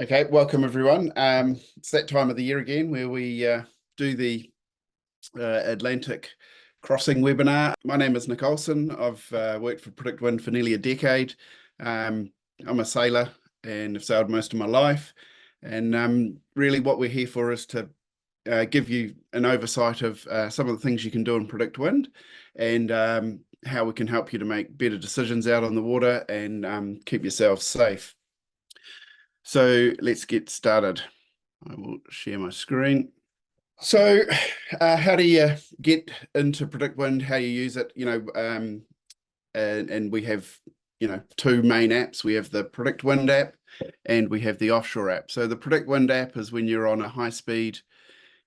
Okay, welcome everyone. It's that time of the year again where we do the Atlantic crossing webinar. My name is Nick Olson. I've worked for PredictWind for nearly a decade. I'm a sailor and have sailed most of my life. And really what we're here for is to give you an oversight of some of the things you can do in PredictWind and how we can help you to make better decisions out on the water and keep yourselves safe. So let's get started. I will share my screen. So how do you get into PredictWind, how you use it, and we have, two main apps. We have the PredictWind app and we have the Offshore app. So the PredictWind app is when you're on a high-speed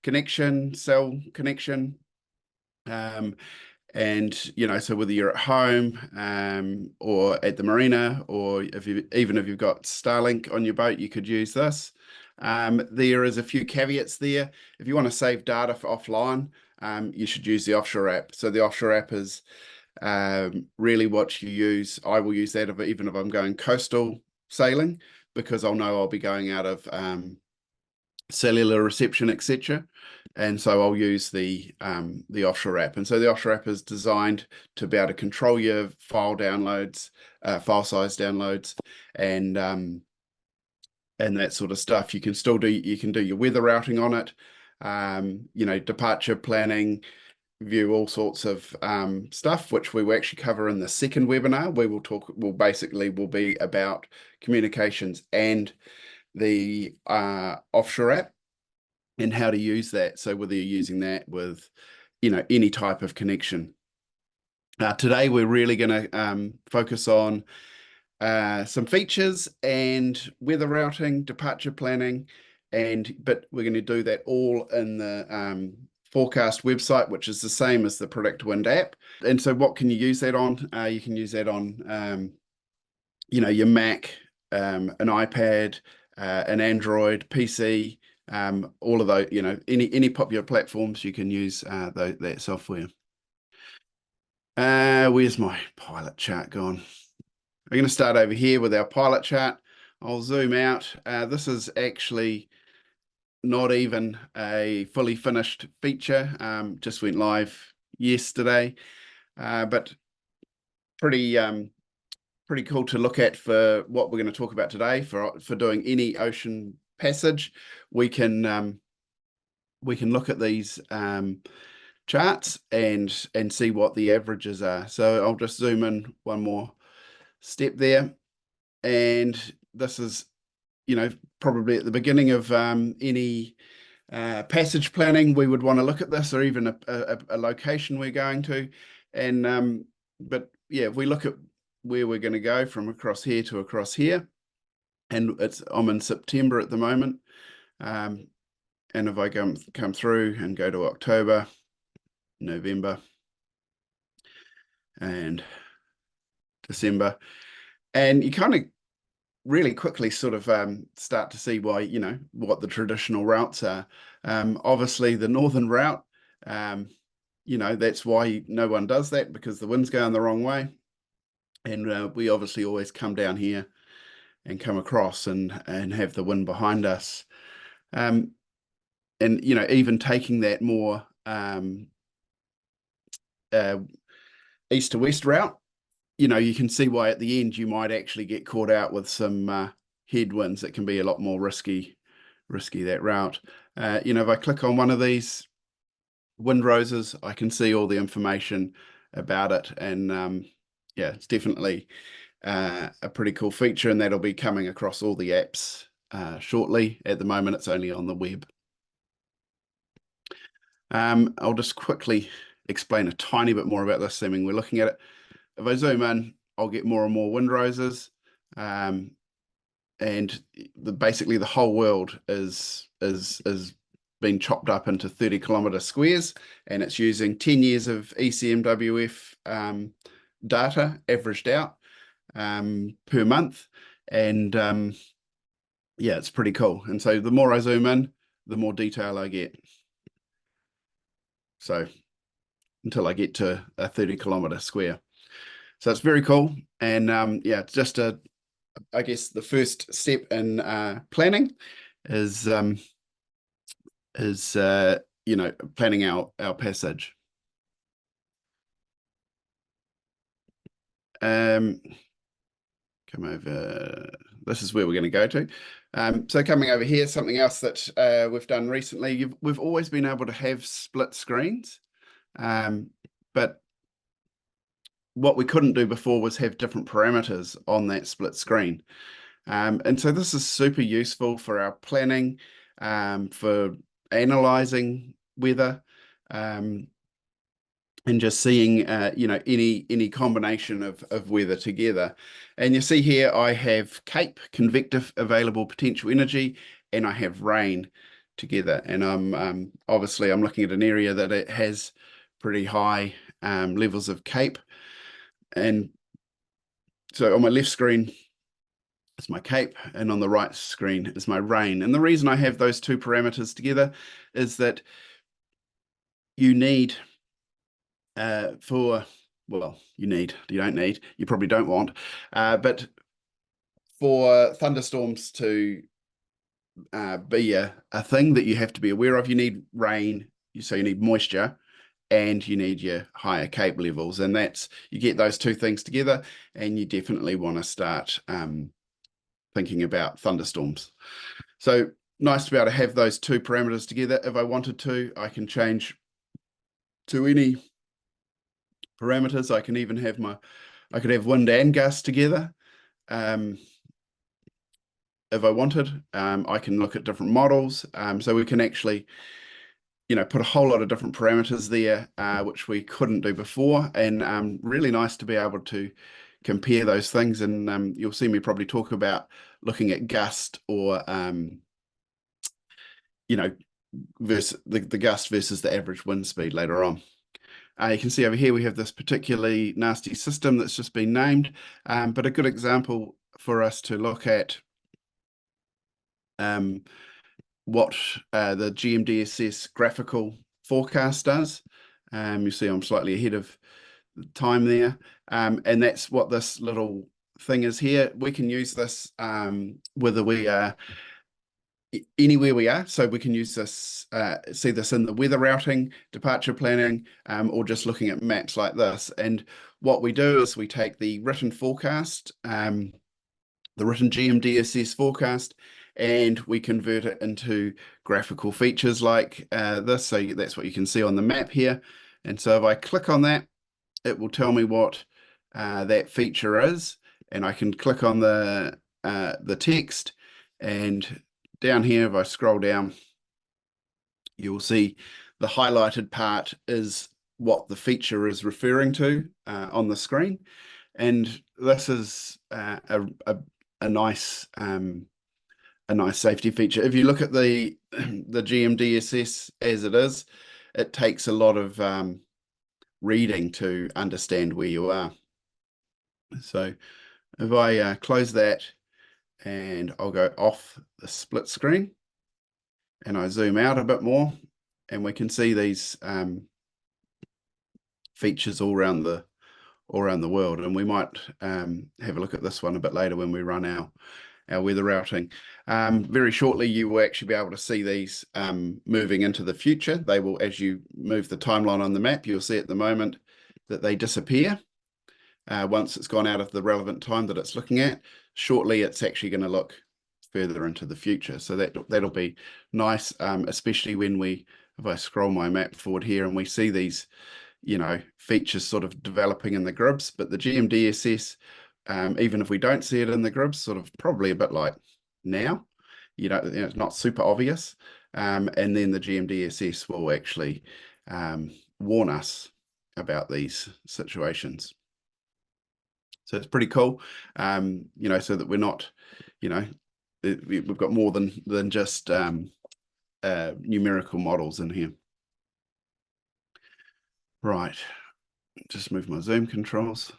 connection, cell connection, and so whether you're at home or at the marina, or even if you've got Starlink on your boat, you could use this. There is a few caveats there. If you want to save data for offline, you should use the Offshore app. So the Offshore app is really what you use. I will use that even if I'm going coastal sailing, because I'll know I'll be going out of cellular reception, etc. And so I'll use the Offshore app. And so the Offshore app is designed to be able to control your file downloads, file size downloads, and that sort of stuff. You can do your weather routing on it, departure planning, view all sorts of stuff, which we will actually cover in the second webinar. Will be about communications and the Offshore app and how to use that. So whether you're using that with, any type of connection. Today, we're really going to focus on some features and weather routing, departure planning, but we're going to do that all in the forecast website, which is the same as the PredictWind app. And so what can you use that on? You can use that on, your Mac, an iPad, an Android, PC, all of those, any popular platforms, you can use that software. Where's my pilot chart gone? We're going to start over here with our pilot chart. I'll zoom out. This is actually not even a fully finished feature. Just went live yesterday, but pretty cool to look at for what we're going to talk about today. For doing any ocean passage, we can look at these charts and see what the averages are. So I'll just zoom in one more step there, and this is probably at the beginning of any passage planning. We would want to look at this, or even a location we're going to, and but yeah, if we look at where we're going to go from across here to across here, and I'm in September at the moment, and if I come through and go to October, November, and December, and you kind of really quickly sort of start to see why, what the traditional routes are. Obviously the northern route, that's why no one does that, because the wind's going the wrong way. And we obviously always come down here and come across and have the wind behind us. And, even taking that more east to west route, you can see why at the end you might actually get caught out with some headwinds that can be a lot more risky, that route. If I click on one of these wind roses, I can see all the information about it. And yeah, it's definitely a pretty cool feature, and that'll be coming across all the apps shortly. At the moment, it's only on the web. I'll just quickly explain a tiny bit more about this, assuming we're looking at it. If I zoom in, I'll get more and more wind roses, and basically the whole world is been chopped up into 30-kilometer squares, and it's using 10 years of ECMWF data averaged out per month, and yeah, it's pretty cool. And so the more I zoom in, the more detail I get. So until I get to a 30-kilometer square. So it's very cool. And yeah, it's just a I guess the first step in planning is planning our passage. Come over. This is where we're going to go to. So coming over here, something else that we've done recently. We've always been able to have split screens, but what we couldn't do before was have different parameters on that split screen. And so this is super useful for our planning, for analyzing weather, and just seeing any combination of weather together. And you see here I have CAPE, convective available potential energy, and I have rain together. And I'm obviously I'm looking at an area that it has pretty high levels of CAPE. And so on my left screen is my CAPE, and on the right screen is my rain. And the reason I have those two parameters together is that you need you probably don't want, but for thunderstorms to be a thing that you have to be aware of, you need rain, so you need moisture, and you need your higher CAPE levels, and you get those two things together, and you definitely want to start thinking about thunderstorms. So nice to be able to have those two parameters together. If I wanted to, I can change to any parameters. I can even have I could have wind and gust together. If I wanted, I can look at different models. So we can actually put a whole lot of different parameters there, which we couldn't do before, and really nice to be able to compare those things. And you'll see me probably talk about looking at gust or versus the gust versus the average wind speed later on. You can see over here we have this particularly nasty system that's just been named, but a good example for us to look at what the GMDSS graphical forecast does. You see I'm slightly ahead of the time there, and that's what this little thing is here. We can use this whether we are anywhere we are, so we can use this, see this in the weather routing, departure planning, or just looking at maps like this. And what we do is we take the written forecast, the written GMDSS forecast, and we convert it into graphical features like this. So that's what you can see on the map here. And so if I click on that, it will tell me what that feature is, and I can click on the text, and down here, if I scroll down, you'll see the highlighted part is what the feature is referring to on the screen. And this is a nice safety feature. If you look at the GMDSS as it is, it takes a lot of reading to understand where you are. So if I close that, and I'll go off the split screen, and I zoom out a bit more, and we can see these features all around the world. And we might have a look at this one a bit later when we run our weather routing. Very shortly, you will actually be able to see these moving into the future. They will, as you move the timeline on the map, you'll see at the moment that they disappear. Once it's gone out of the relevant time that it's looking at, shortly it's actually going to look further into the future. So that'll be nice, especially when if I scroll my map forward here and we see these, features sort of developing in the grids. But the GMDSS, even if we don't see it in the grids, sort of probably a bit like now, it's not super obvious. And then the GMDSS will actually warn us about these situations. So it's pretty cool, so that we're not, we've got more than just numerical models in here. Right, just move my zoom controls.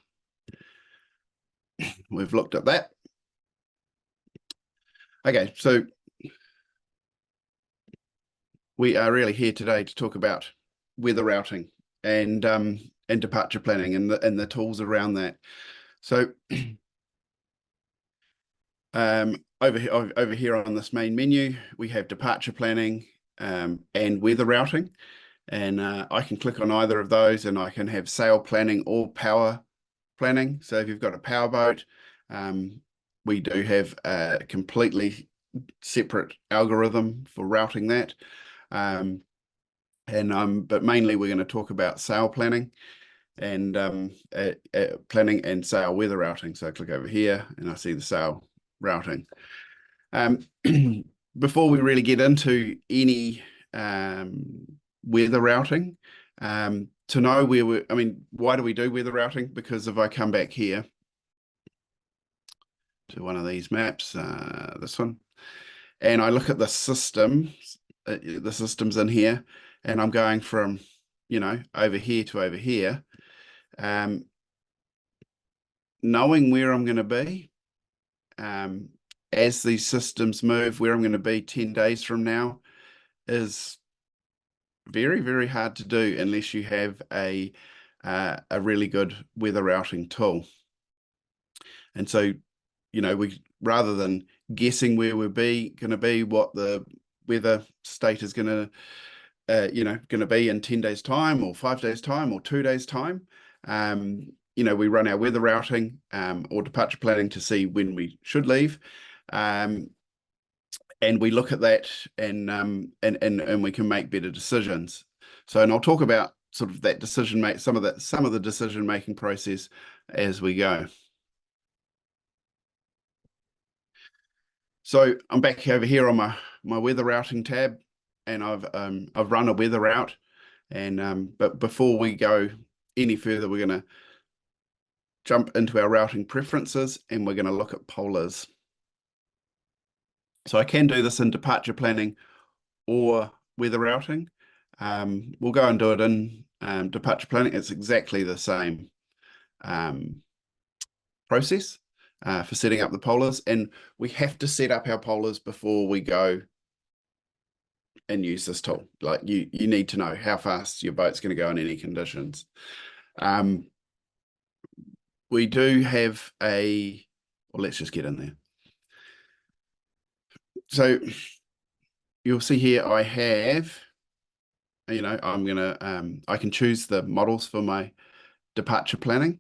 We've looked at that. Okay, so we are really here today to talk about weather routing and departure planning and the tools around that. So Over here on this main menu, we have departure planning and weather routing. And I can click on either of those and I can have sail planning or power planning. So if you've got a power boat, we do have a completely separate algorithm for routing that. But mainly we're going to talk about sail planning and planning and sail weather routing. So I click over here and I see the sail routing. Before we really get into any weather routing, to know why do we do weather routing? Because if I come back here to one of these maps, this one, and I look at the systems in here, and I'm going from, over here to over here, knowing where I'm going to be, as these systems move, where I'm going to be 10 days from now is very, very hard to do unless you have a really good weather routing tool. And so, we rather than guessing where we're going to be, what the weather state is going to be in 10 days time or 5 days time or 2 days time, we run our weather routing or departure planning to see when we should leave. And we look at that and we can make better decisions. So, and I'll talk about sort of that some of the decision making process as we go. So I'm back over here on my weather routing tab, and I've run a weather route, and but before we go any further, we're going to jump into our routing preferences, and we're going to look at polars. So I can do this in departure planning or weather routing. We'll go and do it in departure planning. It's exactly the same process for setting up the polars, and we have to set up our polars before we go and use this tool. Like you need to know how fast your boat's going to go in any conditions. We do have well, let's just get in there. So you'll see here I have, I can choose the models for my departure planning.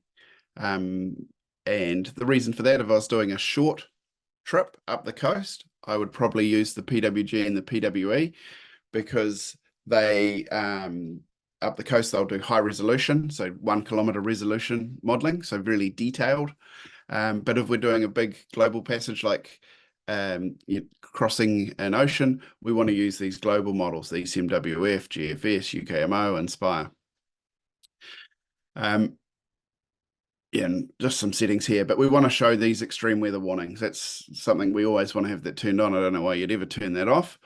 And the reason for that, if I was doing a short trip up the coast, I would probably use the PWG and the PWE because they, up the coast, they'll do high resolution, so 1 kilometer resolution modeling, so really detailed. But if we're doing a big global passage like crossing an ocean, we want to use these global models, the ECMWF, GFS, UKMO, and SPIRE. And just some settings here, but we want to show these extreme weather warnings. That's something we always want to have that turned on. I don't know why you'd ever turn that off.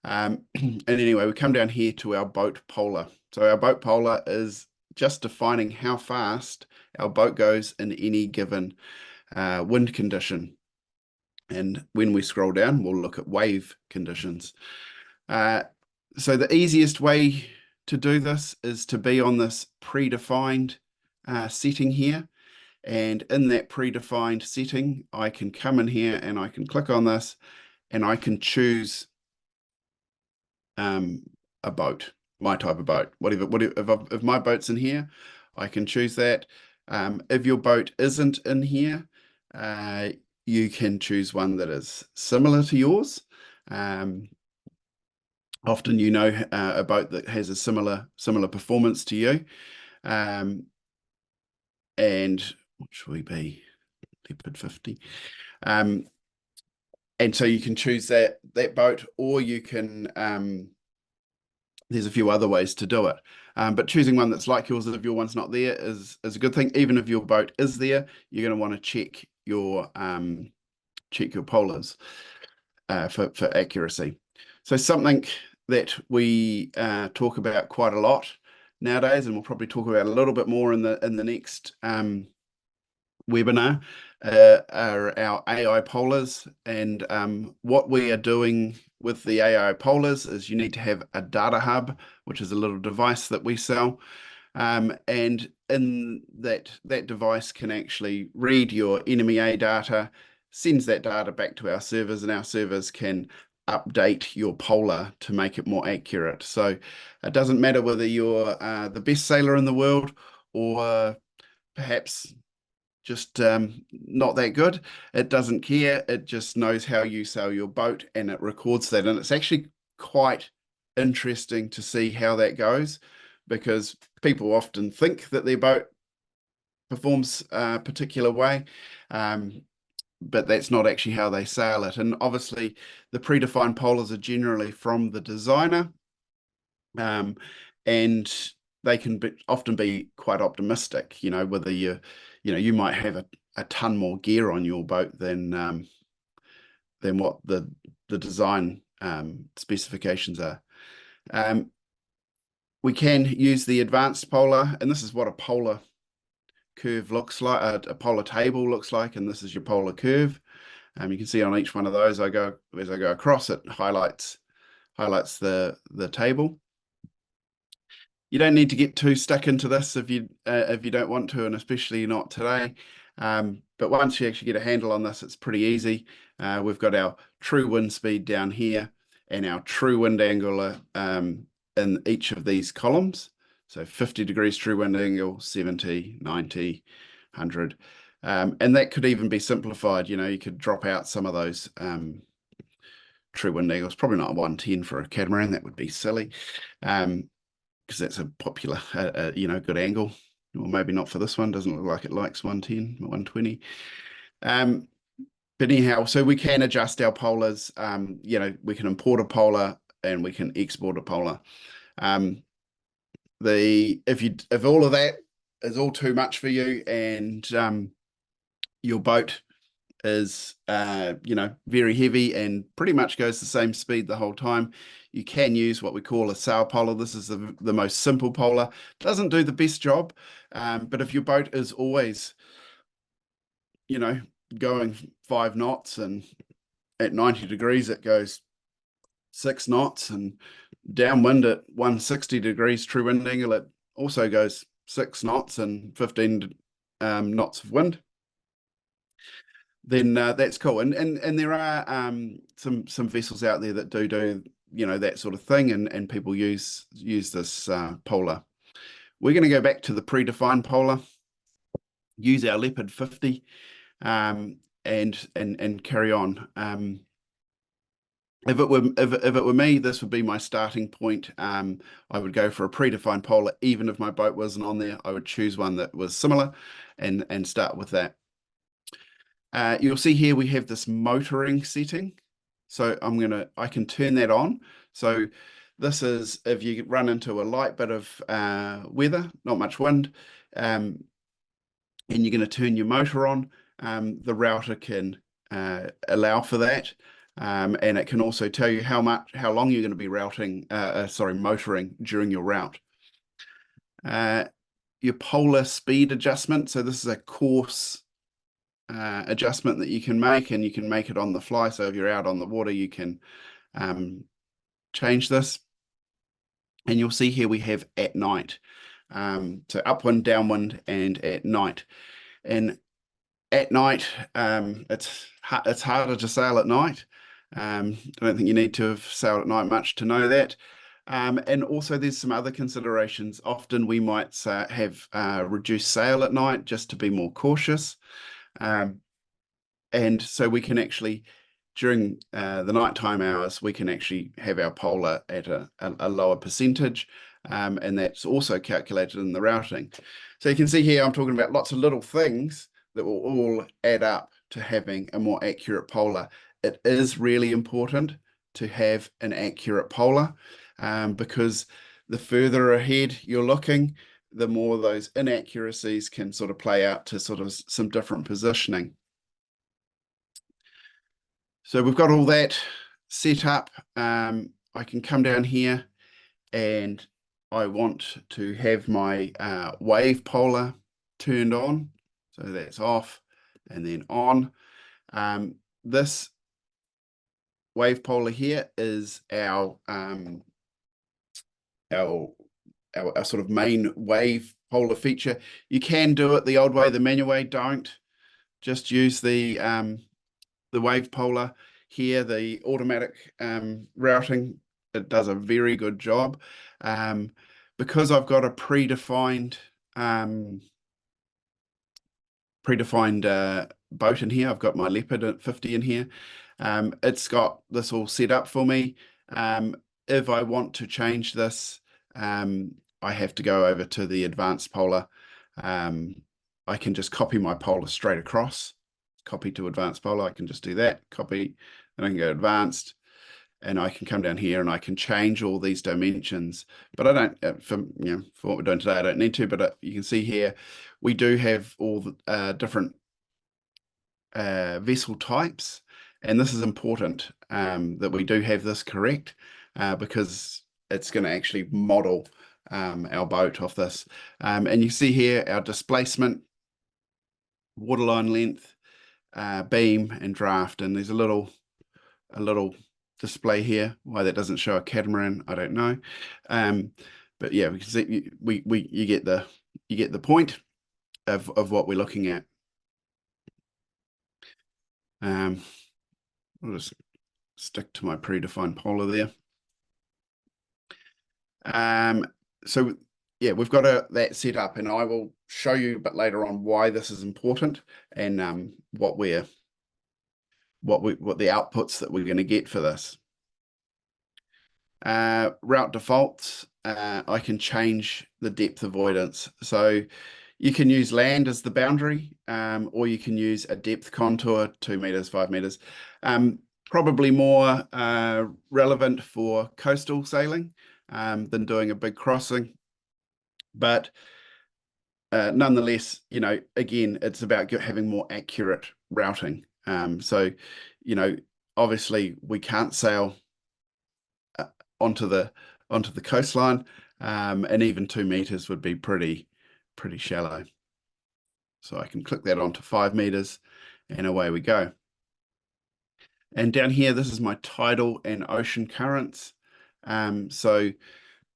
And anyway, we come down here to our boat polar. So our boat polar is just defining how fast our boat goes in any given wind condition. And when we scroll down, we'll look at wave conditions. So the easiest way to do this is to be on this predefined setting here. And in that predefined setting, I can come in here and I can click on this and I can choose a boat, my type of boat, whatever if my boat's in here, I can choose that. If your boat isn't in here, you can choose one that is similar to yours. Often, a boat that has a similar performance to you. And what should we be? Leopard 50. And so you can choose that boat, or you can, there's a few other ways to do it. But choosing one that's like yours, if your one's not there, is a good thing. Even if your boat is there, you're going to want to check your polars for accuracy. So something that we talk about quite a lot nowadays, and we'll probably talk about a little bit more in the next webinar, are our AI polars. And what we are doing with the AI polars is you need to have a data hub, which is a little device that we sell. And in that device can actually read your NMEA data, sends that data back to our servers, and our servers can update your polar to make it more accurate. So it doesn't matter whether you're the best sailor in the world or perhaps just not that good. It doesn't care. It just knows how you sail your boat, and it records that. And it's actually quite interesting to see how that goes, because people often think that their boat performs a particular way, but that's not actually how they sail it. And obviously, the predefined polars are generally from the designer, and they can often be quite optimistic. Whether you might have a ton more gear on your boat than what the design specifications are. We can use the advanced polar, and this is what a polar curve looks like, a polar table looks like, and this is your polar curve. You can see on each one of those, as I go across, it highlights the table. You don't need to get too stuck into this if you don't want to, and especially not today. But once you actually get a handle on this, it's pretty easy. We've got our true wind speed down here and our true wind angle in each of these columns. So 50 degrees true wind angle, 70, 90, 100. And that could even be simplified. You could drop out some of those true wind angles. Probably not 110 for a catamaran. That would be silly. Because that's a popular, good angle. Or maybe not for this one. Doesn't look like it likes 110, 120. But anyhow, so we can adjust our polars. We can import a polar and we can export a polar. If all of that is all too much for you, and your boat is very heavy and pretty much goes the same speed the whole time, you can use what we call a sail polar. This is the most simple polar. Doesn't do the best job, but if your boat is always going 5 knots, and at 90 degrees it goes 6 knots, and downwind at 160 degrees true wind angle it also goes 6 knots and 15 knots of wind, then that's cool. And there are some vessels out there that do that sort of thing, and people use this polar. We're going to go back to the predefined polar, use our Leopard 50, and carry on. If it were me, this would be my starting point. I would go for a predefined polar. Even if my boat wasn't on there, I would choose one that was similar and start with that. You'll see here we have this motoring setting. So I can turn that on. So this is if you run into a light bit of weather, not much wind, and you're going to turn your motor on, the router can allow for that. And it can also tell you how long you're going to be motoring during your route. Your polar speed adjustment. So this is a course adjustment that you can make, and you can make it on the fly. So if you're out on the water, you can change this. And you'll see here we have at night. So upwind, downwind, and at night. And at night, it's harder to sail at night. I don't think you need to have sailed at night much to know that. And also there's some other considerations. Often we might have reduced sail at night just to be more cautious. And so we can actually, during the nighttime hours, we can actually have our polar at a lower percentage. And that's also calculated in the routing. So you can see here I'm talking about lots of little things that will all add up to having a more accurate polar. It is really important to have an accurate polar, because the further ahead you're looking, the more those inaccuracies can sort of play out to sort of some different positioning. So we've got all that set up. I can come down here and I want to have my wave polar turned on. So that's off and then on. This wave polar here is our sort of main wave polar feature. You can do it the old way, the manual way. Don't just use the the wave polar here, the automatic routing, it does a very good job. Because I've got a predefined boat in here. I've got my Leopard at 50 in here. It's got this all set up for me. If I want to change this, I have to go over to the advanced polar. I can just copy my polar straight across. Copy to advanced polar. I can just do that. Copy, and I can go advanced. And I can come down here and I can change all these dimensions, but I don't, for what we're doing today, I don't need to, but you can see here, we do have all the different vessel types, and this is important that we do have this correct because it's going to actually model our boat off this. And you see here our displacement, waterline length, beam, and draft, and there's a little display here. Why that doesn't show a catamaran, I don't know. But yeah, we can see you get the point of what we're looking at. I'll just stick to my predefined polar there. So yeah, we've got that set up, and I will show you a bit later on why this is important and what the outputs that we're going to get for this. Route defaults, I can change the depth avoidance. So you can use land as the boundary, or you can use a depth contour, 2 meters, 5 meters. Probably more relevant for coastal sailing than doing a big crossing. But nonetheless, again, it's about having more accurate routing. So, obviously we can't sail onto the coastline, and even 2 meters would be pretty shallow. So I can click that onto 5 meters, and away we go. And down here, this is my tidal and ocean currents. So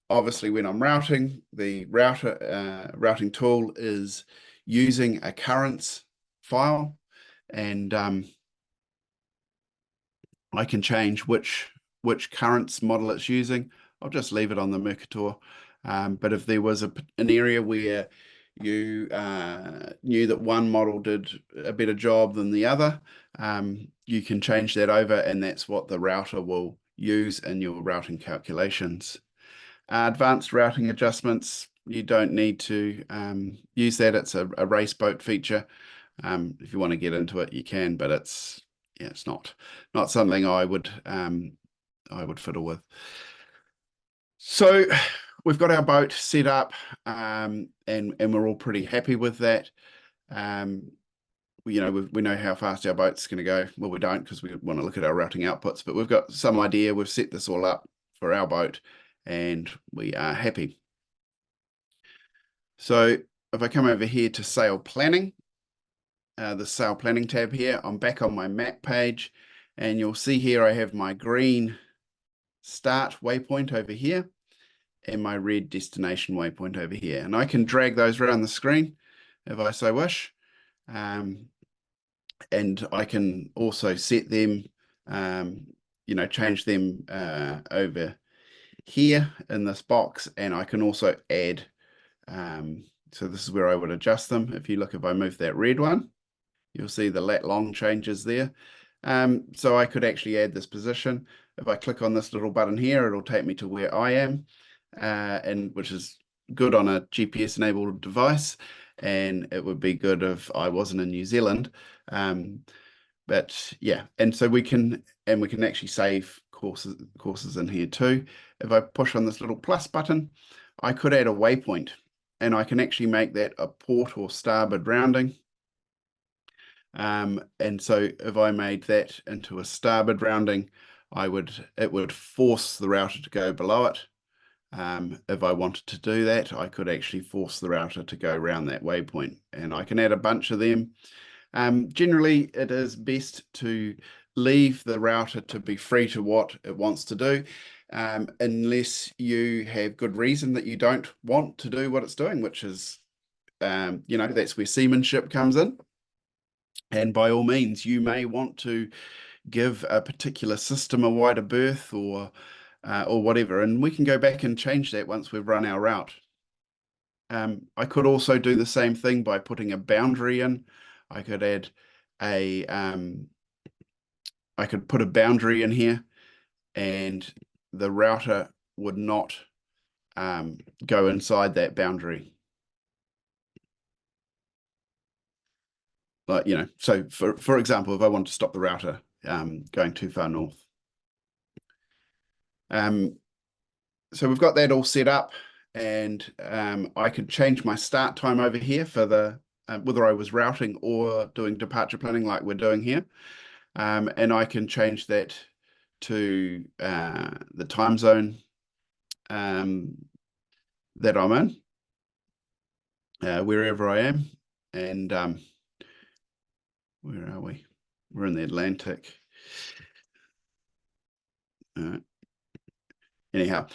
obviously when I'm routing, the routing tool is using a currents file, and I can change which currents model it's using. I'll just leave it on the Mercator. But if there was an area where you knew that one model did a better job than the other, you can change that over, and that's what the router will use in your routing calculations. Advanced routing adjustments, you don't need to use that. It's a race boat feature. If you want to get into it, you can, but it's not something I would fiddle with. So we've got our boat set up, and we're all pretty happy with that. We know how fast our boat's going to go. Well, we don't, because we want to look at our routing outputs, but we've got some idea. We've set this all up for our boat, and we are happy. So if I come over here to sail planning, the sail planning tab here, I'm back on my map page, and you'll see here I have my green start waypoint over here and my red destination waypoint over here, and I can drag those around the screen if I so wish, and I can also set them, change them over here in this box, and I can also add, so this is where I would adjust them. If I move that red one, you'll see the lat long changes there. So I could actually add this position. If I click on this little button here, it'll take me to where I am, and which is good on a GPS enabled device, and it would be good if I wasn't in New Zealand. But yeah, and so we can actually save courses in here too. If I push on this little plus button, I could add a waypoint, and I can actually make that a port or starboard rounding. And so if I made that into a starboard rounding, it would force the router to go below it. If I wanted to do that, I could actually force the router to go around that waypoint, and I can add a bunch of them. Generally, it is best to leave the router to be free to what it wants to do, unless you have good reason that you don't want to do what it's doing, which is, that's where seamanship comes in. And by all means, you may want to give a particular system a wider berth or whatever, and we can go back and change that once we've run our route. I could also do the same thing by putting a boundary in. I could add I could put a boundary in here, and the router would not go inside that boundary. Like, so for example, if I want to stop the router going too far north. So we've got that all set up, and I could change my start time over here for the whether I was routing or doing departure planning like we're doing here. And I can change that to the time zone that I'm in, wherever I am. And where are we? We're in the Atlantic. Anyhow,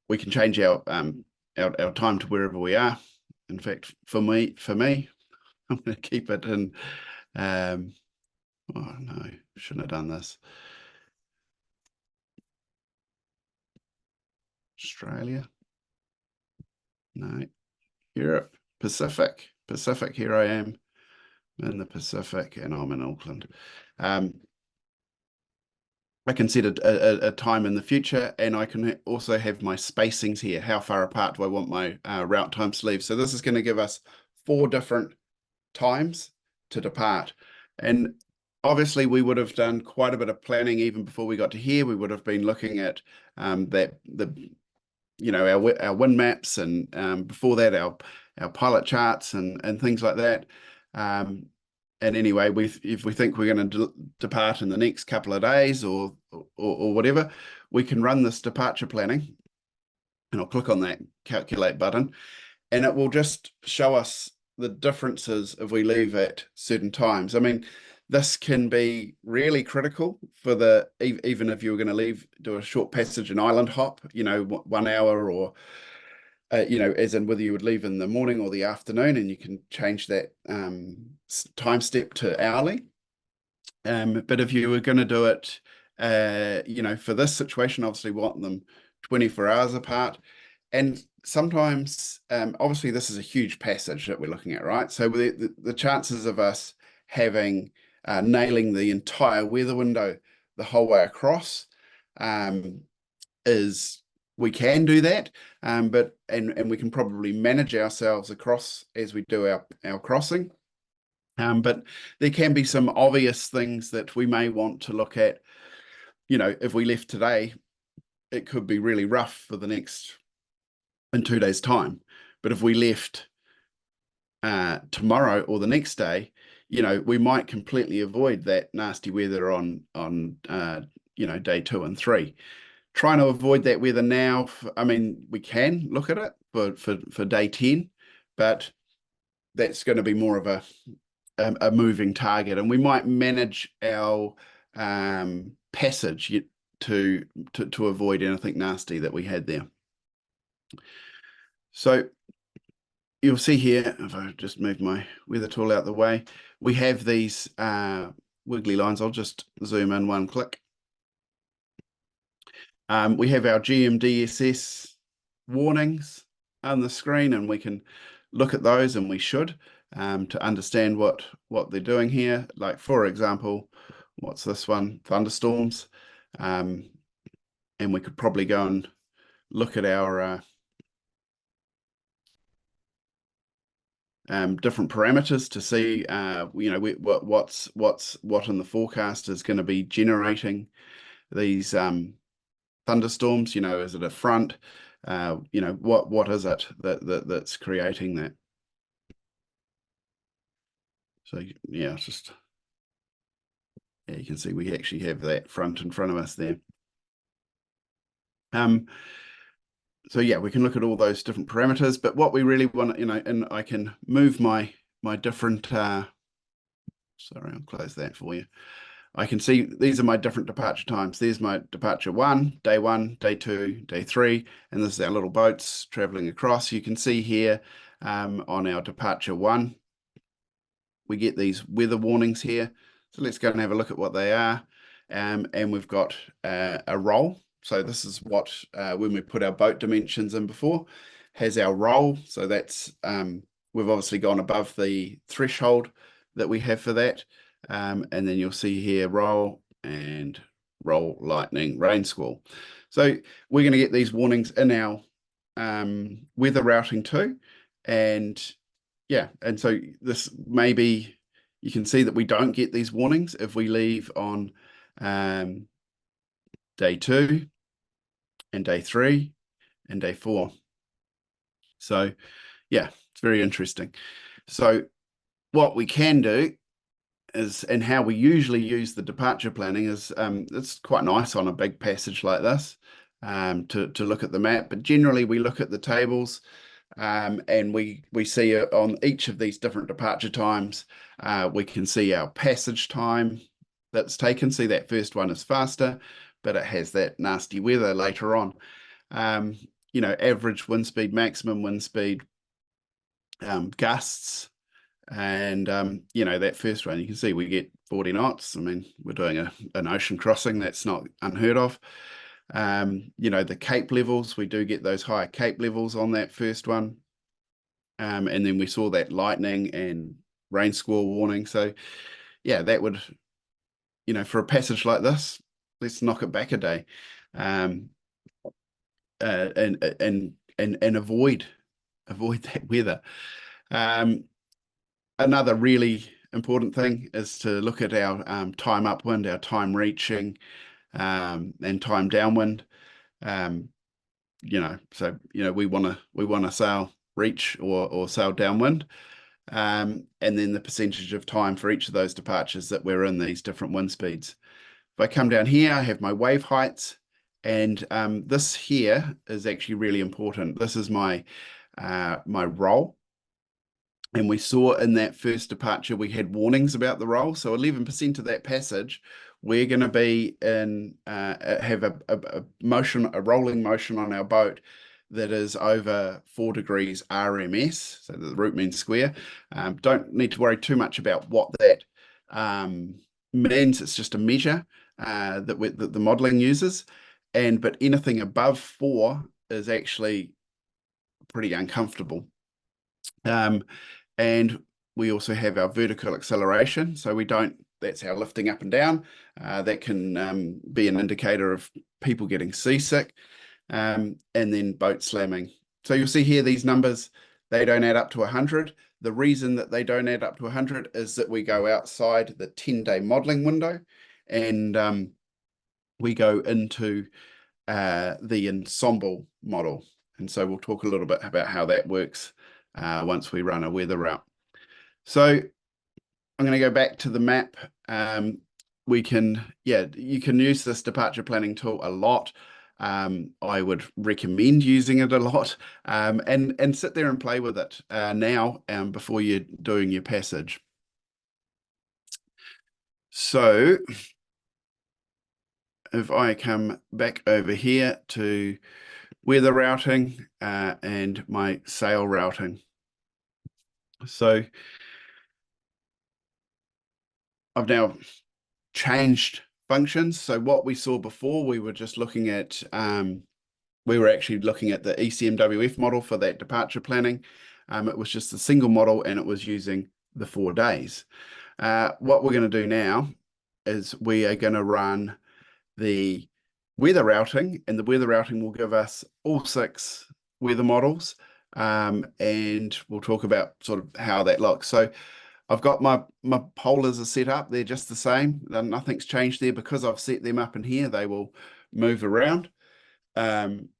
we can change our time to wherever we are. In fact, for me, I'm going to keep it in. Oh no, shouldn't have done this. Australia. No, Europe, Pacific. Here I am in the Pacific, and I'm in Auckland. I can set a time in the future, and I can also have my spacings here. How far apart do I want my route times to leave? So this is going to give us 4 different times to depart. And obviously we would have done quite a bit of planning even before we got to here. We would have been looking at our wind maps, and before that our pilot charts and things like that. And anyway, if we think we're going to depart in the next couple of days or whatever, we can run this departure planning, and I'll click on that calculate button, and it will just show us the differences if we leave at certain times. I mean, this can be really critical for even if you were going to do a short passage and island hop, 1 hour, or as in whether you would leave in the morning or the afternoon, and you can change that time step to hourly. But if you were going to do it, for this situation, obviously we want them 24 hours apart. And sometimes, obviously, this is a huge passage that we're looking at, right? So the chances of us having nailing the entire weather window the whole way across is we can do that, but we can probably manage ourselves across as we do our crossing. But there can be some obvious things that we may want to look at. If we left today, it could be really rough for the next in 2 days' time. But if we left tomorrow or the next day, we might completely avoid that nasty weather on day 2 and 3. Trying to avoid that weather now, I mean, we can look at it for day 10, but that's going to be more of a moving target, and we might manage our passage to avoid anything nasty that we had there. So you'll see here, if I just move my weather tool out the way, we have these wiggly lines. I'll just zoom in 1 click. We have our GMDSS warnings on the screen, and we can look at those, and we should, to understand what they're doing here. Like, for example, what's this one? Thunderstorms. And we could probably go and look at our different parameters to see what in the forecast is going to be generating these thunderstorms. Is it a front? What is it that's creating that? So yeah, it's just you can see we actually have that front in front of us there. So yeah, we can look at all those different parameters, but what we really want, and I can move my different, sorry, I'll close that for you. I can see these are my different departure times. There's my departure 1, day 1, day 2, day 3, and this is our little boats traveling across. You can see here on our departure 1, we get these weather warnings here. So let's go and have a look at what they are. And we've got a roll. So this is what, when we put our boat dimensions in before, has our roll. So that's, we've obviously gone above the threshold that we have for that. And then you'll see here roll and roll, lightning, rain squall. So we're going to get these warnings in our weather routing too. And yeah, and so this maybe you can see that we don't get these warnings if we leave on day 2 and day 3 and day 4. So yeah, it's very interesting. So what we can do is, and how we usually use the departure planning is, it's quite nice on a big passage like this to look at the map, but generally we look at the tables. And we see on each of these different departure times, we can see our passage time that's taken. See, that first one is faster, but it has that nasty weather later on. You know, average wind speed, maximum wind speed, gusts, and you know, that first one, you can see we get 40 knots. I mean, we're doing an ocean crossing. That's not unheard of. You know, the cape levels, we do get those higher cape levels on that first one. And then we saw that lightning and rain squall warning. So yeah, that would, you know, for a passage like this, let's knock it back a day. And avoid that weather. Another really important thing is to look at our time upwind, our time reaching, and time downwind. You know, so you know, we want to sail reach or sail downwind, and then the percentage of time for each of those departures that we're in these different wind speeds. If I come down here, I have my wave heights, and this here is actually really important. This is my my roll. And we saw in that first departure, we had warnings about the roll. So 11% of that passage, we're going to be in, have a motion, a rolling motion on our boat that is over 4 degrees RMS, so the root mean square. Don't need to worry too much about what that means. It's just a measure that the modeling uses. But anything above 4 is actually pretty uncomfortable. And we also have our vertical acceleration. So we don't, that's our lifting up and down. That can be an indicator of people getting seasick, and then boat slamming. So you'll see here, these numbers, they don't add up to 100. The reason that they don't add up to 100 is that we go outside the 10-day modeling window, and we go into the ensemble model. And so we'll talk a little bit about how that works once we run a weather route. So I'm going to go back to the map. We can, yeah, you can use this departure planning tool a lot. I would recommend using it a lot, and sit there and play with it now before you're doing your passage. So if I come back over here to weather routing and my sail routing. So I've now changed functions. So what we saw before, we were just looking at, we were actually looking at the ECMWF model for that departure planning. It was just a single model and it was using the 4 days. What we're going to do now is we are going to run the weather routing, and the weather routing will give us all 6 weather models, and we'll talk about sort of how that looks. So I've got my polars are set up. They're just the same. Nothing's changed there because I've set them up in here. They will move around, and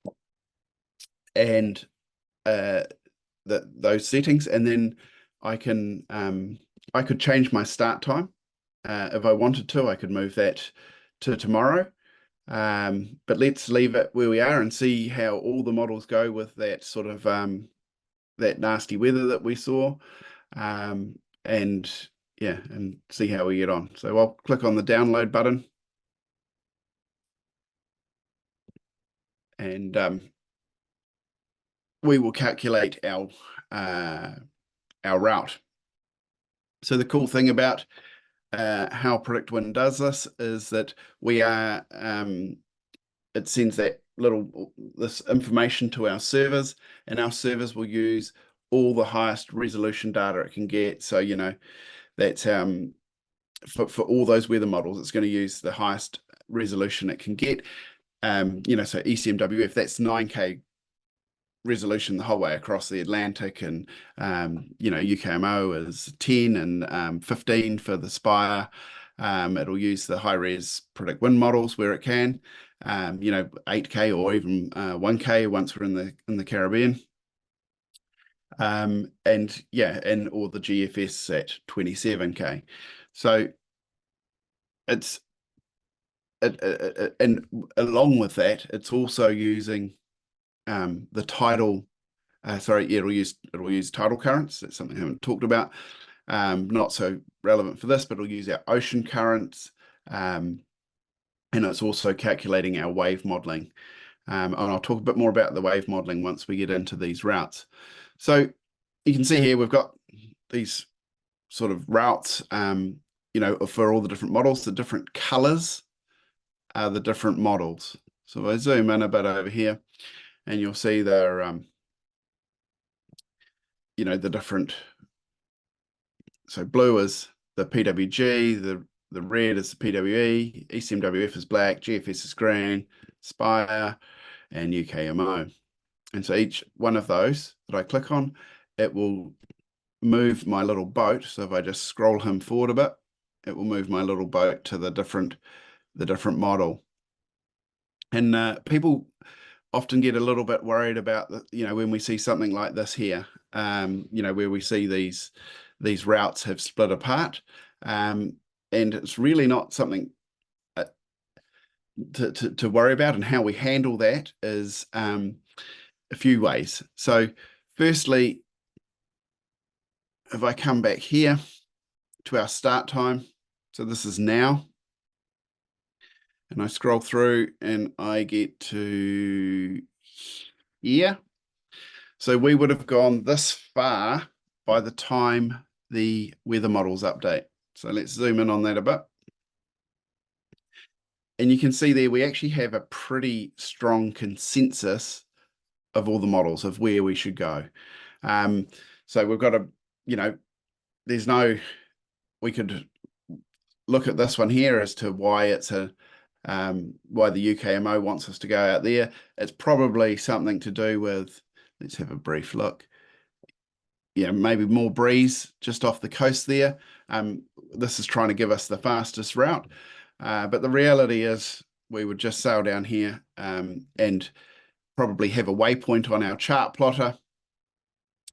those settings, and then I can I could change my start time if I wanted to. I could move that to tomorrow. But let's leave it where we are and see how all the models go with that sort of that nasty weather that we saw, and yeah, and see how we get on. So I'll click on the download button, and we will calculate our route. So the cool thing about how PredictWind does this is that we are it sends this information to our servers, and our servers will use all the highest resolution data it can get. So that's for all those weather models, it's going to use the highest resolution it can get. So ECMWF, that's 9K resolution the whole way across the Atlantic, and UKMO is 10 and 15 for the Spire. It'll use the high res PredictWind models where it can, 8K or even 1K once we're in the Caribbean. And or the GFS at 27K. So and along with that, it's also using the tidal. It'll use tidal currents. That's something I haven't talked about. Not so relevant for this, but it'll use our ocean currents, and it's also calculating our wave modeling. And I'll talk a bit more about the wave modeling once we get into these routes. So you can see here we've got these sort of routes, for all the different models. The different colors are the different models. So if I zoom in a bit over here, and you'll see they're the different. So blue is the PWG, the red is the PWE, ECMWF is black, GFS is green, Spire, and UKMO. And so each one of those that I click on, it will move my little boat. So if I just scroll him forward a bit, it will move my little boat to the different model. And people often get a little bit worried about when we see something like this here, where we see these routes have split apart, and it's really not something to worry about. And how we handle that is a few ways. So firstly, if I come back here to our start time, so this is now, and I scroll through and I get to here. So we would have gone this far by the time the weather models update. So let's zoom in on that a bit. And you can see there we actually have a pretty strong consensus of all the models of where we should go. So we've got we could look at this one here as to why it's why the UKMO wants us to go out there. It's probably something to do with, let's have a brief look. Maybe more breeze just off the coast there. This is trying to give us the fastest route. But the reality is we would just sail down here and probably have a waypoint on our chart plotter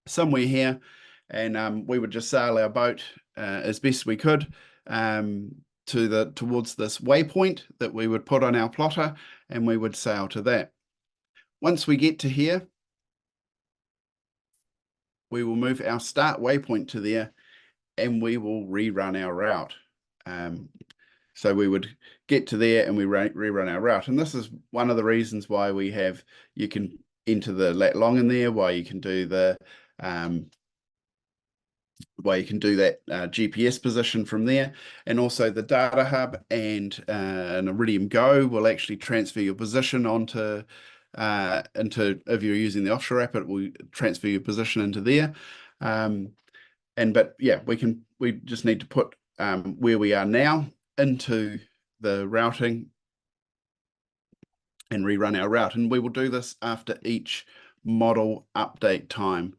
somewhere here. And we would just sail our boat as best we could towards this waypoint that we would put on our plotter, and we would sail to that. Once we get to here, we will move our start waypoint to there, and we will rerun our route. So we would get to there and we rerun our route. And this is one of the reasons why you can enter the lat long in there, why you can do that GPS position from there. And also the data hub and an Iridium Go will actually transfer your position onto if you're using the Offshore app, it will transfer your position into there. We just need to put where we are now into the routing and rerun our route. And we will do this after each model update time.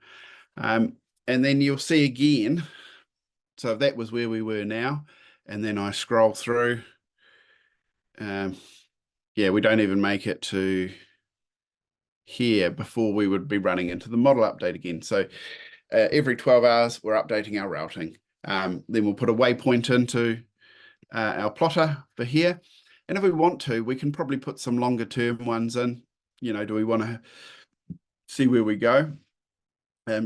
And then you'll see again, so that was where we were now. And then I scroll through. We don't even make it to here before we would be running into the model update again. So every 12 hours, we're updating our routing. Then we'll put a waypoint into our plotter for here. And if we want to, we can probably put some longer term ones in. Do we want to see where we go? There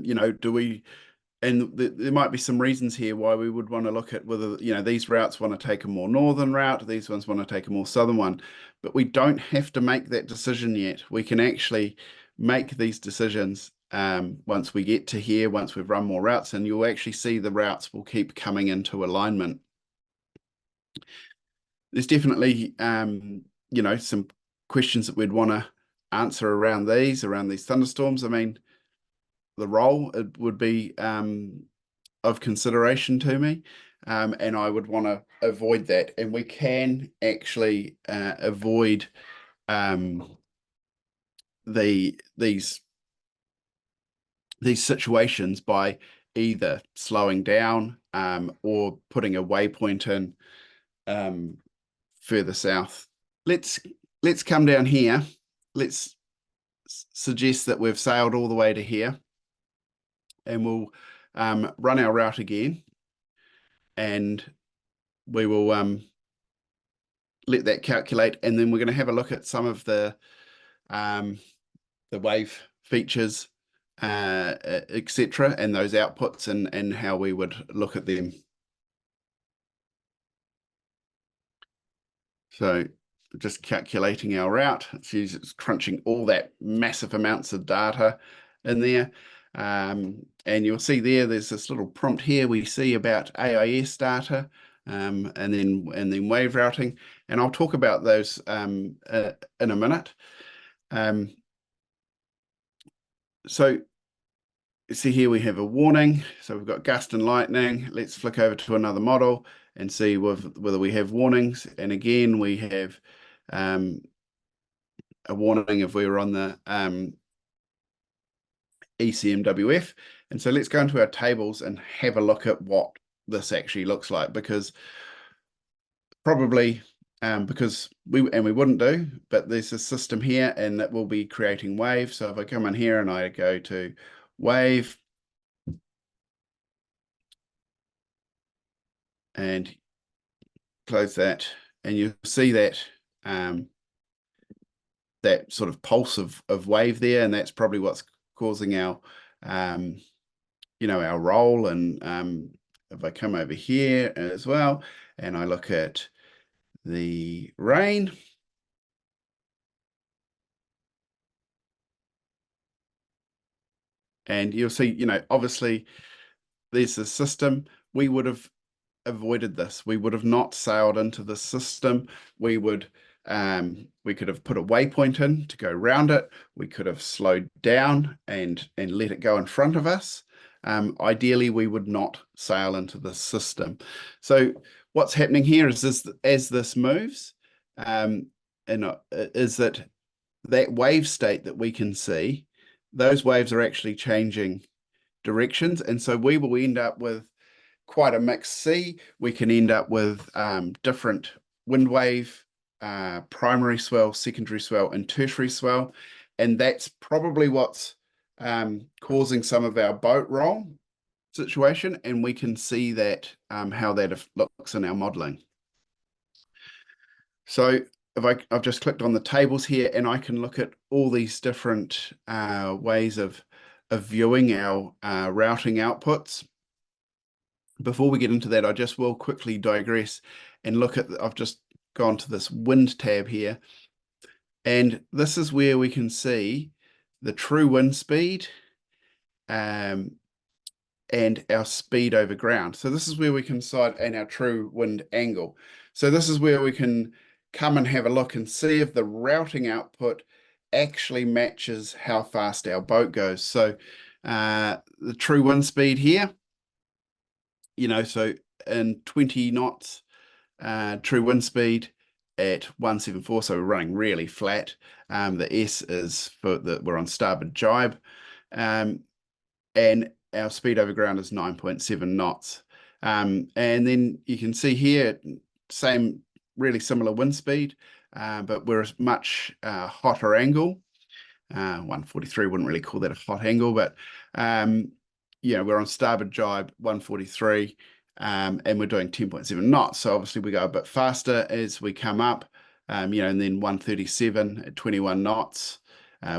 might be some reasons here why we would want to look at whether, these routes want to take a more northern route, these ones want to take a more southern one, but we don't have to make that decision yet. We can actually make these decisions once we get to here, once we've run more routes, and you'll actually see the routes will keep coming into alignment. There's definitely, some questions that we'd want to answer around these thunderstorms. I mean, the roll, it would be of consideration to me, and I would want to avoid that. And we can actually avoid these situations by either slowing down or putting a waypoint in further south. Let's come down here. Let's suggest that we've sailed all the way to here, and we'll run our route again, and we will let that calculate, and then we're going to have a look at some of the wave features, etc., and those outputs, and how we would look at them. So just calculating our route, it's crunching all that massive amounts of data in there. And you'll see there's this little prompt here. We see about AIS data, and then wave routing, and I'll talk about those in a minute. So see here we have a warning. So we've got gust and lightning. Let's flick over to another model and see whether we have warnings. And again, we have a warning if we were on the ECMWF. And so let's go into our tables and have a look at what this actually looks like, because probably because we wouldn't do, but there's a system here and that will be creating waves. So if I come in here and I go to wave and close that, and you'll see that that sort of pulse of wave there, and that's probably what's causing our our roll. And if I come over here as well and I look at the rain, and you'll see, obviously there's the system. We would have avoided this. We would have not sailed into the system. We could have put a waypoint in to go around it. We could have slowed down and let it go in front of us. Ideally, we would not sail into the system. So what's happening here is this: as this moves, is that wave state that we can see, those waves are actually changing directions, and so we will end up with quite a mixed sea. We can end up with different wind wave, primary swell, secondary swell, and tertiary swell, and that's probably what's causing some of our boat roll situation, and we can see that how that looks in our modeling. So if I've just clicked on the tables here, and I can look at all these different ways of viewing our routing outputs. Before we get into that, I just will quickly digress and look at, I've just gone to this wind tab here, and this is where we can see the true wind speed and our speed over ground. So this is where we can decide, and our true wind angle. So this is where we can come and have a look and see if the routing output actually matches how fast our boat goes. So the true wind speed here, so in 20 knots, true wind speed at 174, so we're running really flat. The S is for that we're on starboard jibe, and our speed over ground is 9.7 knots. And then you can see here, same, really similar wind speed, but we're a much hotter angle. 143, wouldn't really call that a hot angle, but we're on starboard jibe 143, and we're doing 10.7 knots. So obviously we go a bit faster as we come up, and then 137 at 21 knots,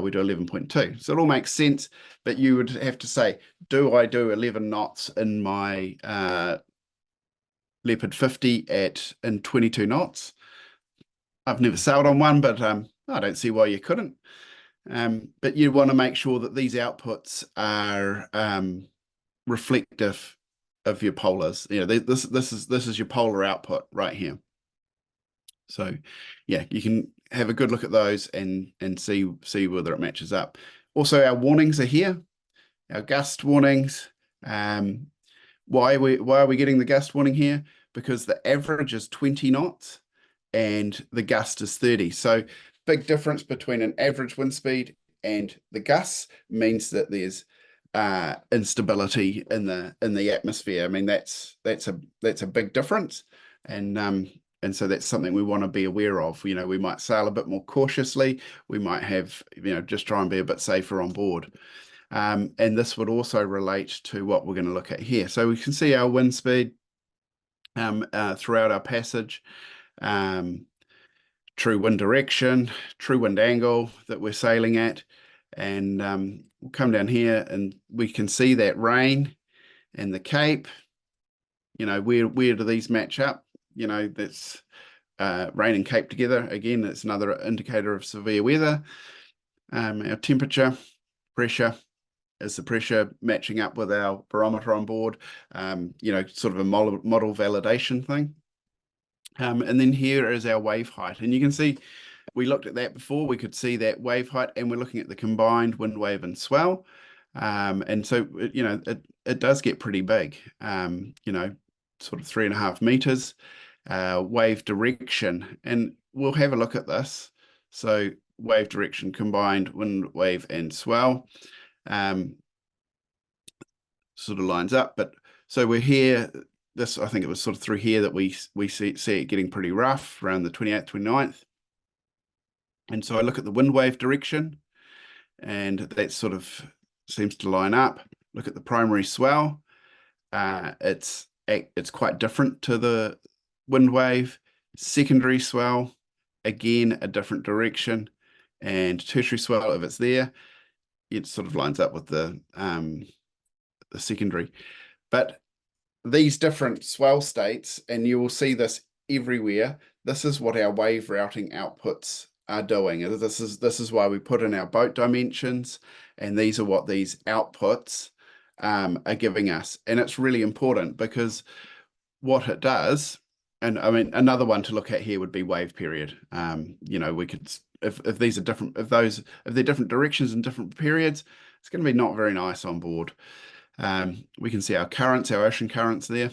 we do 11.2. So it all makes sense, but you would have to say, do I do 11 knots in my Leopard 50 in 22 knots? I've never sailed on one, but I don't see why you couldn't. But you want to make sure that these outputs are reflective of your polars. This is your polar output right here. So yeah, you can have a good look at those and see whether it matches up. Also, our warnings are here, our gust warnings. Why are we getting the gust warning here? Because the average is 20 knots and the gust is 30. So big difference between an average wind speed and the gusts means that there's instability in the atmosphere. I mean, that's a big difference, and so that's something we want to be aware of. We might sail a bit more cautiously. We might have, just try and be a bit safer on board. And this would also relate to what we're going to look at here. So we can see our wind speed throughout our passage, true wind direction, true wind angle that we're sailing at. And we'll come down here and we can see that rain and the Cape. Where do these match up? That's rain and Cape together. Again, it's another indicator of severe weather. Our temperature, pressure, is the pressure matching up with our barometer on board? Sort of a model validation thing. And then here is our wave height. And you can see, we looked at that before. We could see that wave height, and we're looking at the combined wind, wave, and swell. And so, it does get pretty big, sort of 3.5 meters. Wave direction, and we'll have a look at this. So wave direction, combined wind, wave, and swell. Sort of lines up, but so we're here. I think it was sort of through here that we see it getting pretty rough around the 28th, 29th. And so I look at the wind wave direction, and that sort of seems to line up. Look at the primary swell. It's quite different to the wind wave. Secondary swell, again, a different direction. And tertiary swell, if it's there, it sort of lines up with the secondary. But these different swell states, and you will see this everywhere, this is what our wave routing outputs are doing. This is why we put in our boat dimensions, and these are what these outputs are giving us. And it's really important, because what it does, and I mean, another one to look at here would be wave period. We could, if these are different, if they're different directions and different periods, it's going to be not very nice on board. We can see our currents, our ocean currents there,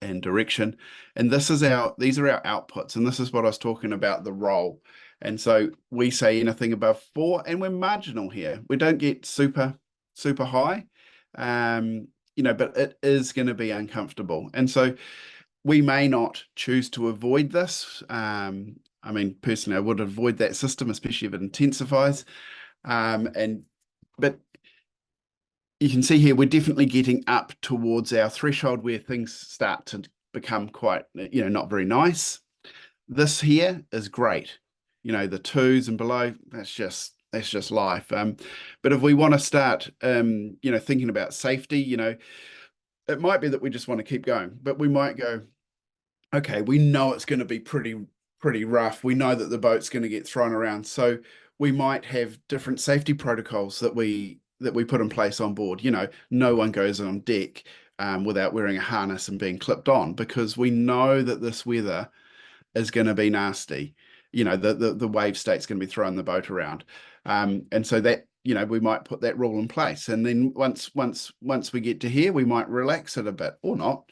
and direction. And these are our outputs, and this is what I was talking about, the roll. And so we say anything above 4, and we're marginal here. We don't get super high, but it is going to be uncomfortable. And so we may not choose to avoid this. I mean, personally, I would avoid that system, especially if it intensifies. But you can see here, we're definitely getting up towards our threshold where things start to become quite, not very nice. This here is great. The 2s and below, that's just life. But if we want to start, thinking about safety, it might be that we just want to keep going, but we might go, okay, we know it's going to be pretty rough. We know that the boat's going to get thrown around. So we might have different safety protocols that we put in place on board. No one goes on deck without wearing a harness and being clipped on, because we know that this weather is going to be nasty. The wave state's going to be throwing the boat around. And so that, we might put that rule in place. And then once we get to here, we might relax it a bit or not.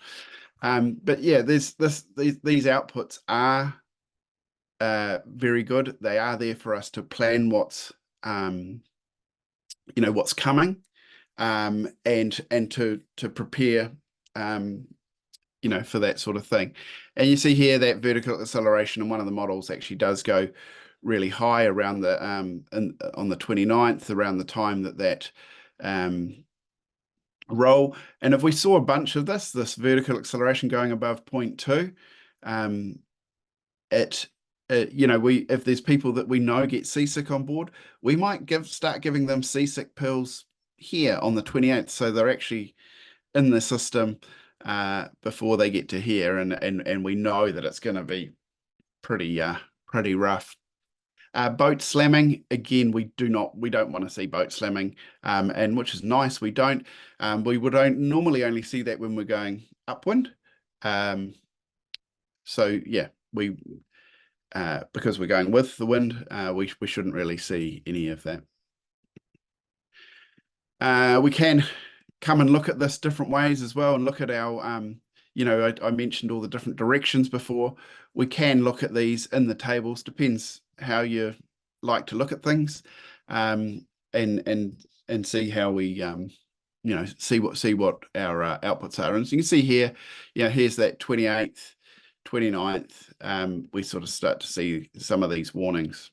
But yeah, these outputs are very good. They are there for us to plan what's coming, and to prepare, for that sort of thing. And you see here that vertical acceleration in one of the models actually does go really high around the on the 29th, around the time that roll. And if we saw a bunch of this vertical acceleration going above 0.2, if there's people that we know get seasick on board, we might start giving them seasick pills here on the 28th, so they're actually in the system before they get to here, and we know that it's going to be pretty rough. Boat slamming, again, we don't want to see boat slamming, and which is nice, we don't. We would normally only see that when we're going upwind. So yeah, because we're going with the wind, we shouldn't really see any of that. We can come and look at this different ways as well, and look at our, I mentioned all the different directions before. We can look at these in the tables, depends how you like to look at things, and see how we, see what our outputs are. And so you can see here, here's that 28th, 29th. We sort of start to see some of these warnings.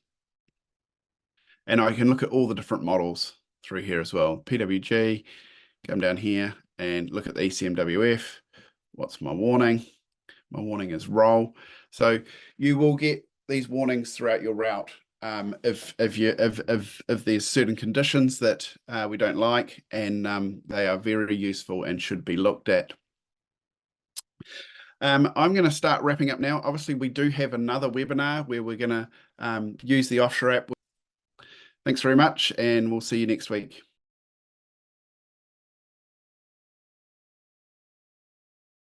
And I can look at all the different models through here as well. PWG, come down here and look at the ECMWF. What's my warning? My warning is roll. So you will get these warnings throughout your route if there's certain conditions that we don't like, and they are very useful and should be looked at. I'm going to start wrapping up now. Obviously, we do have another webinar where we're going to use the Offshore app. Thanks very much, and we'll see you next week.